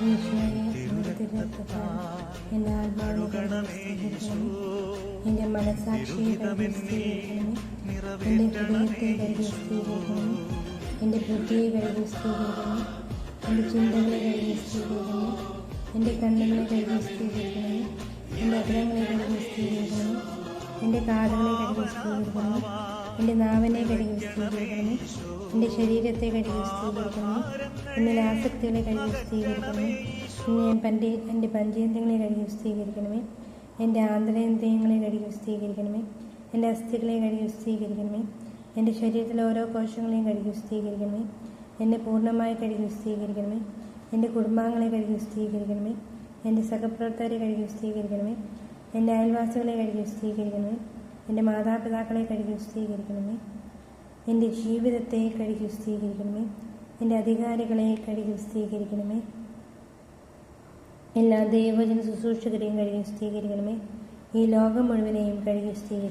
ഈശോയെ തിരുരക്തത്താൽ എൻ്റെ ആത്മാവിനെ കഴുകിക്കണമേ. എൻ്റെ മനസാക്ഷിയെ കഴുകിക്കണമേ. എൻ്റെ ഹൃദയത്തെ കഴുകിക്കണമേ. എൻ്റെ ബുദ്ധിയെ കഴുകിക്കണമേ. എൻ്റെ ചിന്തകളെ കഴുകിക്കണമേ. എൻ്റെ കണ്ണുകളെ കഴുകിക്കണമേ. എൻ്റെ അഗ്രഹങ്ങളെ കഴുകിക്കണമേ. എൻ്റെ കാതുകളെ കഴുകിക്കണമേ. എൻ്റെ നാവിനെ കഴുകിക്കണമേ. എൻ്റെ ശരീരത്തെ കഴുകിക്കണമേ. എന്നിലെ ആസക്തികളെ കഴുകിക്കണമേ. എൻ്റെ പഞ്ചേന്ദ്രിയങ്ങളെ കഴുകിക്കണമേ. എൻ്റെ ആന്തരേന്ദ്രിയങ്ങളെ കഴുകിക്കണമേ. എൻ്റെ അസ്ഥികളെ കഴുകിക്കണമേ. എൻ്റെ ശരീരത്തിലെ ഓരോ കോശങ്ങളെയും കഴുകിക്കണമേ. എന്നെ പൂർണ്ണമായി കഴുകിക്കണമേ. എൻ്റെ കുടുംബാംഗങ്ങളെ കഴുകിക്കണമേ. എൻ്റെ സഹപ്രവർത്തകരെ കഴുകിക്കണമേ. എൻ്റെ അയൽവാസികളെ കഴുകിക്കണമേ. എൻ്റെ മാതാപിതാക്കളെ കഴുകിക്കണമേ. എൻ്റെ ജീവിതത്തെ കഴുകിക്കണമേ. എൻ്റെ അധികാരികളെ കഴുകിക്കണമേ. എല്ലാ ദൈവവചന ശുശ്രൂഷകരെയും കഴുകിക്കണമേ. ഈ ലോകം മുഴുവനെയും കഴുകിക്കണമേ.